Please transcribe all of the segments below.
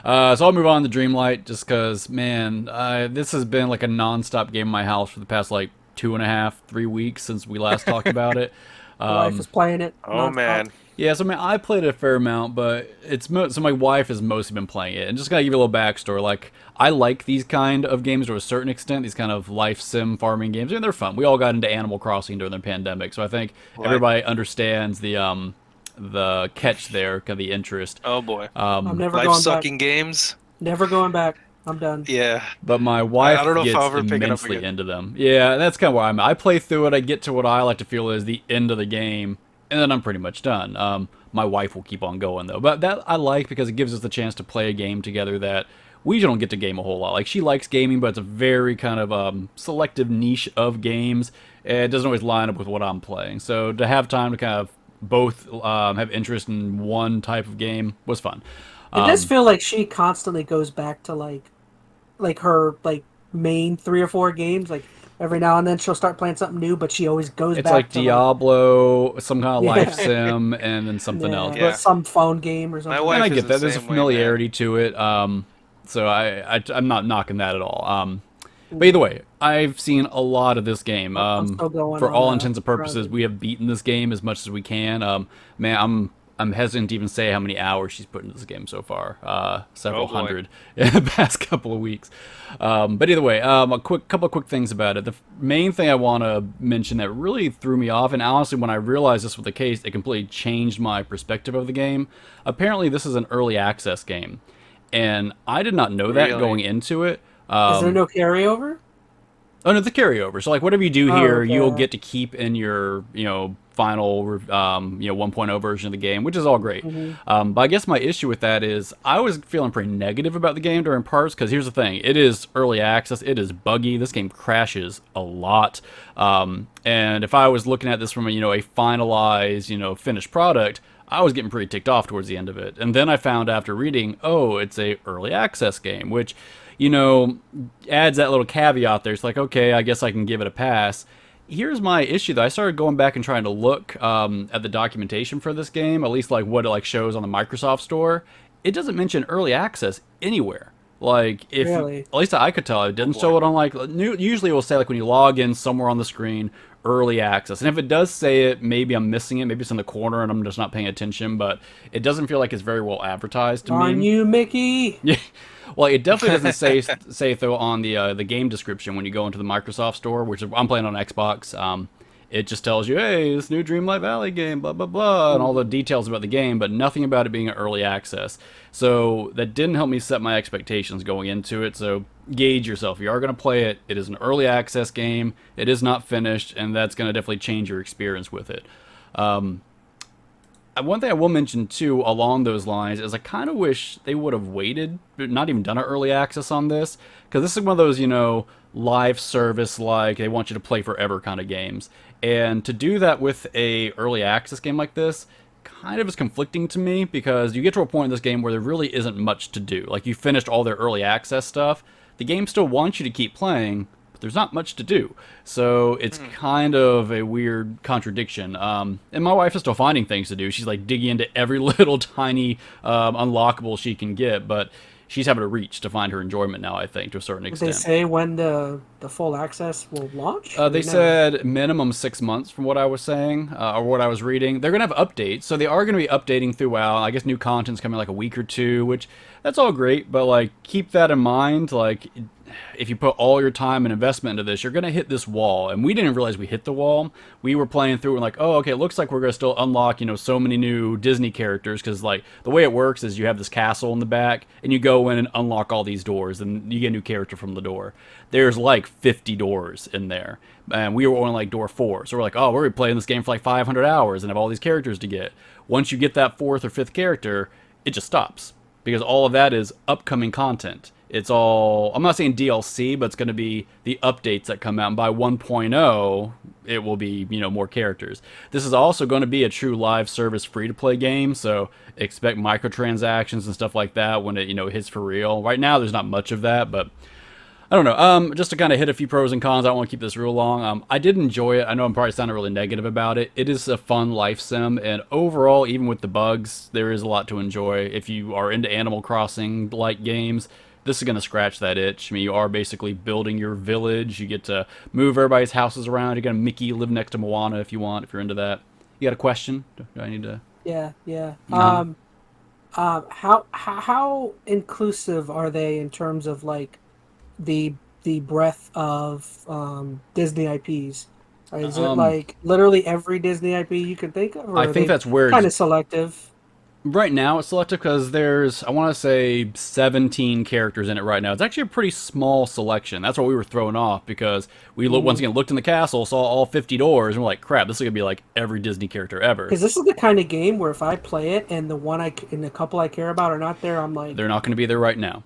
So I'll move on to Dreamlight just because, man, this has been like a non-stop game in my house for the past like 2.5, 3 weeks since we last talked about it. My wife is playing it Oh nonstop. man. Yeah, so I mean, I played it a fair amount, but so my wife has mostly been playing it. And just gotta give you a little backstory. Like, I like these kind of games to a certain extent. These kind of life sim farming games. I mean, they're fun. We all got into Animal Crossing during the pandemic, so I think Right. everybody understands the catch there, kind of the interest. Oh boy. I'm never Life going back. sucking games. Never going back. I'm done. Yeah. But my I wife don't know if I'll gets ever pick it up immensely again. into them. Yeah, that's kind of where I'm at. I play through it. I get to what I like to feel is the end of the game, and then I'm pretty much done. My wife will keep on going though, but that I like because it gives us the chance to play a game together that we don't get to game a whole lot. Like she likes gaming, but it's a very kind of selective niche of games. It doesn't always line up with what I'm playing. So to have time to kind of both have interest in one type of game was fun. It does feel like she constantly goes back to like her like main 3 or 4 games. Like every now and then she'll start playing something new, but she always goes It's back like to Diablo, some kind of life Yeah. sim, and then something else. Yeah. But some phone game or My something. and wife I is get the that. There's a same way, man. familiarity to it. So I'm not knocking that at all. But either way, I've seen a lot of this game. I'm still going For on all intents and purposes, Horizon. we have beaten this game as much as we can. Man, I'm hesitant to even say how many hours she's put into this game so far. Several Oh, boy. hundred in the past couple of weeks. But either way, a couple of quick things about it. The main thing I want to mention that really threw me off, and honestly, when I realized this was the case, it completely changed my perspective of the game. Apparently, this is an early access game, and I did not know that Really? going into it. Is there no carryover? Oh no, the carryover. So like whatever you do Oh, here, okay. you'll get to keep in your final 1.0 version of the game, which is all great. But I guess my issue with that is I was feeling pretty negative about the game during parts because here's the thing: it is early access, it is buggy. This game crashes a lot, and if I was looking at this from a finalized finished product, I was getting pretty ticked off towards the end of it. And then I found after reading, oh, it's a early access game, which, adds that little caveat there. It's like, okay, I guess I can give it a pass. Here's my issue though. I started going back and trying to look at the documentation for this game, at least like what it like shows on the Microsoft Store. It doesn't mention early access anywhere. Like if Really? at least I could tell, it didn't show it on like usually it will say like when you log in somewhere on the screen early access. And if it does say it, maybe I'm missing it. Maybe it's in the corner and I'm just not paying attention. But it doesn't feel like it's very well advertised to On me. you, Mickey. Yeah. Well, it definitely doesn't say though on the game description when you go into the Microsoft Store, which I'm playing on Xbox. It just tells you, hey, this new Dreamlight Valley game, blah blah blah, and all the details about the game, but nothing about it being an early access. So that didn't help me set my expectations going into it. So gauge yourself. If you are going to play it, it is an early access game. It is not finished, and that's going to definitely change your experience with it. One thing I will mention too along those lines is I kind of wish they would have waited, not even done an early access on this, because this is one of those live service like they want you to play forever kind of games, and to do that with a early access game like this kind of is conflicting to me because you get to a point in this game where there really isn't much to do. Like you finished all their early access stuff, the game still wants you to keep playing, but there's not much to do. So it's kind of a weird contradiction. And my wife is still finding things to do. She's like digging into every little tiny unlockable she can get, but she's having to reach to find her enjoyment now, I think, to a certain Did they extent. say when the full access will launch? They said minimum 6 months from what I was saying, or what I was reading. They're going to have updates, so they are going to be updating throughout. I guess new content's coming like a week or two, which that's all great, but like keep that in mind. Like if you put all your time and investment into this, you're going to hit this wall. And we didn't realize we hit the wall. We were playing through and like, oh, okay, it looks like we're going to still unlock, so many new Disney characters. Because like the way it works is you have this castle in the back and you go in and unlock all these doors and you get a new character from the door. There's like 50 doors in there. And we were on like door 4. So we're like, oh, we're playing this game for like 500 hours and have all these characters to get. Once you get that 4th or 5th character, it just stops. Because all of that is upcoming content. It's all, I'm not saying DLC, but it's going to be the updates that come out. And by 1.0, it will be, more characters. This is also going to be a true live service free-to-play game, so expect microtransactions and stuff like that when it, hits for real. Right now, there's not much of that, but I don't know. Just to kind of hit a few pros and cons. I don't want to keep this real long. I did enjoy it. I know I'm probably sounding really negative about it. It is a fun life sim, and overall, even with the bugs, there is a lot to enjoy. If you are into Animal Crossing like games, this is gonna scratch that itch. I mean, you are basically building your village. You get to move everybody's houses around. You got a Mickey live next to Moana if you want. If you're into that. You got a question? Do I need to? Yeah, yeah. Uh, How inclusive are they in terms of like the breadth of Disney IPs? Is it um, like literally every Disney IP you can think of, I or are think they that's where kind it's of selective? right now. It's selective because there's, I want to say, 17 characters in it right now. It's actually a pretty small selection. That's what we were thrown off because we once Mm. again looked in the castle, saw all 50 doors, and we're like, crap, this is gonna be like every Disney character ever. Because this is the kind of game where if I play it and the couple I care about are not there, I'm like, They're not going to be there right now.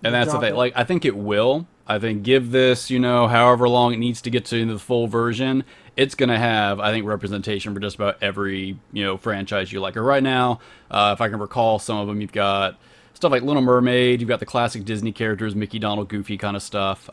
And that's the drop thing. it. Like, I think it will. I think give this, however long it needs to get to the full version, it's gonna have, I think, representation for just about every, franchise you like. Or right now, if I can recall some of them, you've got stuff like Little Mermaid. You've got the classic Disney characters, Mickey, Donald, Goofy kind of stuff.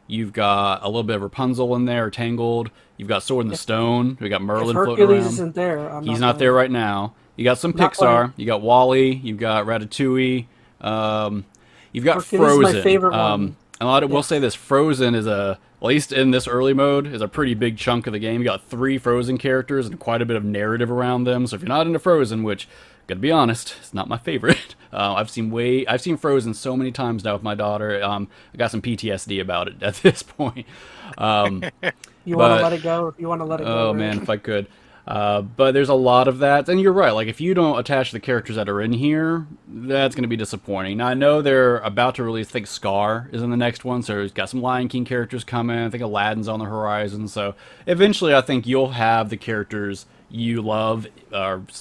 You've got a little bit of Rapunzel in there, Tangled. You've got Sword in the Stone. We got If Merlin floating Hercules around. isn't there, I'm He's not not there playing. right now. You got some Not playing. Pixar. You got Wally. You've got Ratatouille. Um, you've got Hercules is my Frozen. favorite one. And a lot of, we'll say Yes. this: Frozen is at least in this early mode, is a pretty big chunk of the game. You got 3 Frozen characters and quite a bit of narrative around them. So if you're not into Frozen, which, gotta be honest, it's not my favorite. I've seen Frozen so many times now with my daughter. I got some PTSD about it at this point. Um, You want to but let it go? If you want to let it go, Oh right? man, if I could. But there's a lot of that, and you're right. Like if you don't attach the characters that are in here, that's going to be disappointing. Now I know they're about to release. I think Scar is in the next one, so it's got some Lion King characters coming. I think Aladdin's on the horizon. So eventually, I think you'll have the characters you love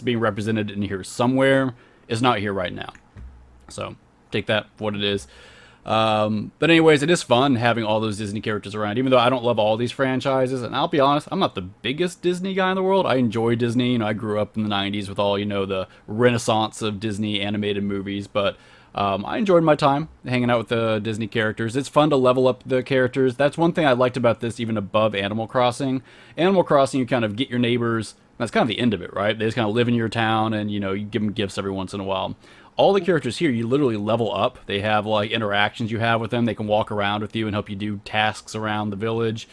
being represented in here somewhere. It's not here right now, so take that for what it is. But anyways, it is fun having all those Disney characters around, even though I don't love all these franchises. And I'll be honest, I'm not the biggest Disney guy in the world. I enjoy Disney. I grew up in the 90s with all, the renaissance of Disney animated movies. But I enjoyed my time hanging out with the Disney characters. It's fun to level up the characters. That's one thing I liked about this, even above Animal Crossing. Animal Crossing, you kind of get your neighbors. That's kind of the end of it, right? They just kind of live in your town and, you give them gifts every once in a while. All the characters here, you literally level up. They have like interactions you have with them. They can walk around with you and help you do tasks around the village.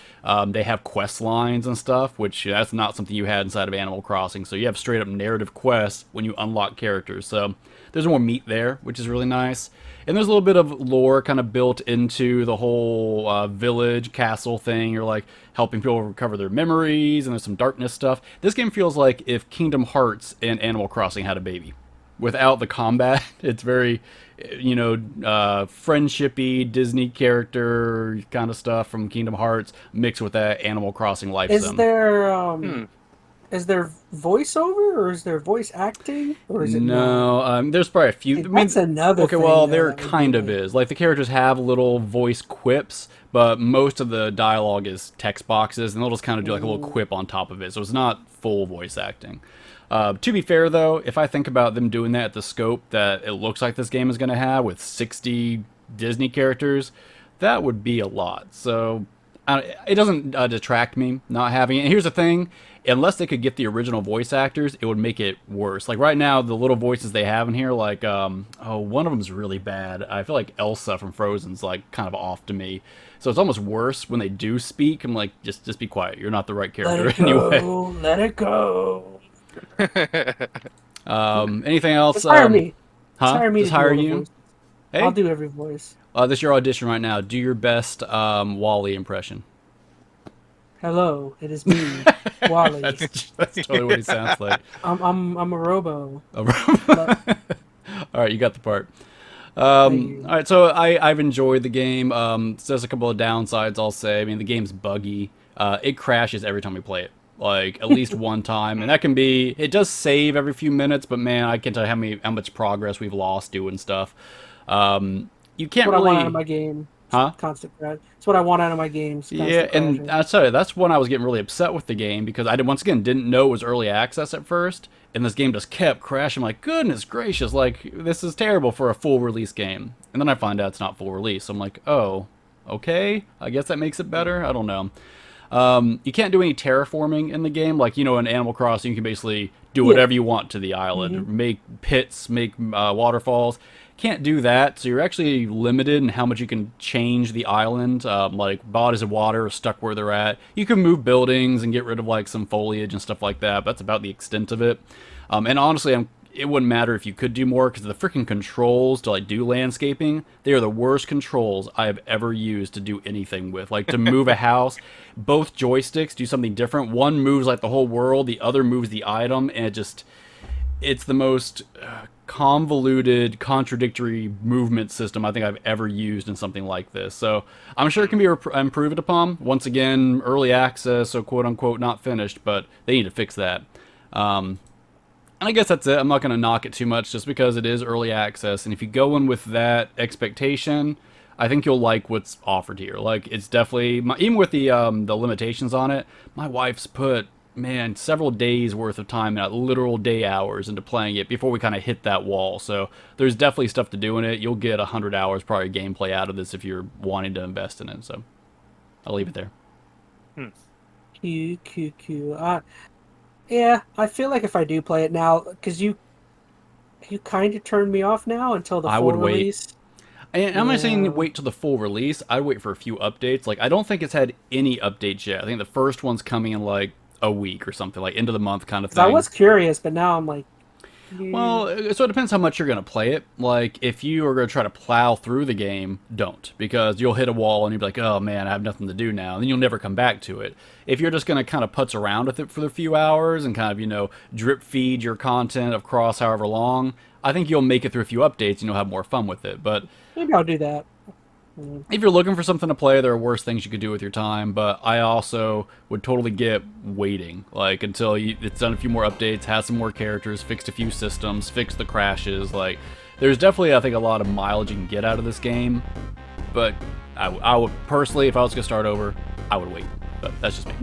They have quest lines and stuff, which that's not something you had inside of Animal Crossing. So you have straight up narrative quests when you unlock characters. So there's more meat there, which is really nice. And there's a little bit of lore kind of built into the whole village castle thing. You're like helping people recover their memories, and there's some darkness stuff. This game feels like if Kingdom Hearts and Animal Crossing had a baby without the combat. It's very, friendshipy Disney character kind of stuff from Kingdom Hearts mixed with that Animal Crossing life Is sim. there Hmm. is there voiceover or is there voice acting or is it not? No, there's probably a few. See, I mean, that's another okay, thing, well, though, there that would kind be of like, is. Like the characters have little voice quips, but most of the dialogue is text boxes, and they'll just kind of do like a little mm, quip on top of it. So it's not full voice acting. To be fair, though, if I think about them doing that at the scope that it looks like this game is going to have with 60 Disney characters, that would be a lot. So it doesn't detract me not having it. And here's the thing: unless they could get the original voice actors, it would make it worse. Like right now, the little voices they have in here, like one of them's really bad. I feel like Elsa from Frozen's like kind of off to me. So it's almost worse when they do speak. I'm like, just be quiet. You're not the right let character it anyway. go, let it go. Anything else? Just hire me. Just Huh? hire me Just to do hire all the you? voices. I'll Hey, do every voice. this is your audition right now. Do your best Wally impression. Hello, it is me, Wally. That's totally what he sounds like. I'm a robo. All But right, you got the part. thank All you. right, so I've enjoyed the game. So there's a couple of downsides I'll say. I mean, the game's buggy. It crashes every time we play it, like at least one time, and that can be. It does save every few minutes, but man, I can't tell you how much progress we've lost doing stuff. You It's can't what I want out of really, my game. huh? Constant crash. It's what I want out of my games. Yeah, Constant and crashing. I tell you, that's when I was getting really upset with the game because once again didn't know it was early access at first, and this game just kept crashing. I'm like, goodness gracious, like this is terrible for a full release game. And then I find out it's not full release. I'm like, oh, okay, I guess that makes it better. I don't know. You can't do any terraforming in the game. Like, in Animal Crossing, you can basically do whatever you want to the island. Make pits, make waterfalls. Can't do that, so you're actually limited in how much you can change the island. Like, bodies of water are stuck where they're at. You can move buildings and get rid of, like, some foliage and stuff like that, but that's about the extent of it. And honestly, it wouldn't matter if you could do more, because the freaking controls to, like, do landscaping, they are the worst controls I have ever used to do anything with. Like, to move a house, both joysticks do something different. One moves, like, the whole world, the other moves the item, and it's the most convoluted, contradictory movement system I think I've ever used in something like this. So I'm sure it can be improved upon. Once again, early access, so quote-unquote not finished, but they need to fix that. And I guess that's it. I'm not going to knock it too much just because it is early access, and if you go in with that expectation, I think you'll like what's offered here. Like, it's definitely, even with the limitations on it, my wife's put, man, several days worth of time, literal day hours into playing it before we kind of hit that wall. So there's definitely stuff to do in it. You'll get 100 hours probably gameplay out of this if you're wanting to invest in it. So I'll leave it there. Q. Yeah, I feel like if I do play it now, because you kind of turned me off now until the full release. I'm not saying wait till the full release. I'd wait for a few updates. Like, I don't think it's had any updates yet. I think the first one's coming in like a week or something, like end of the month kind of thing. I was curious, but now I'm like, well, so it depends how much you're going to play it. Like, if you are going to try to plow through the game, don't. Because you'll hit a wall and you'll be like, oh man, I have nothing to do now. And then you'll never come back to it. If you're just going to kind of putz around with it for a few hours and kind of, drip feed your content across however long, I think you'll make it through a few updates and you'll have more fun with it. But maybe I'll do that. If you're looking for something to play, there are worse things you could do with your time, but I also would totally get waiting, like, until it's done a few more updates, has some more characters, fixed a few systems, fixed the crashes. Like, there's definitely, I think, a lot of mileage you can get out of this game, but I would personally, if I was going to start over, I would wait, but that's just me.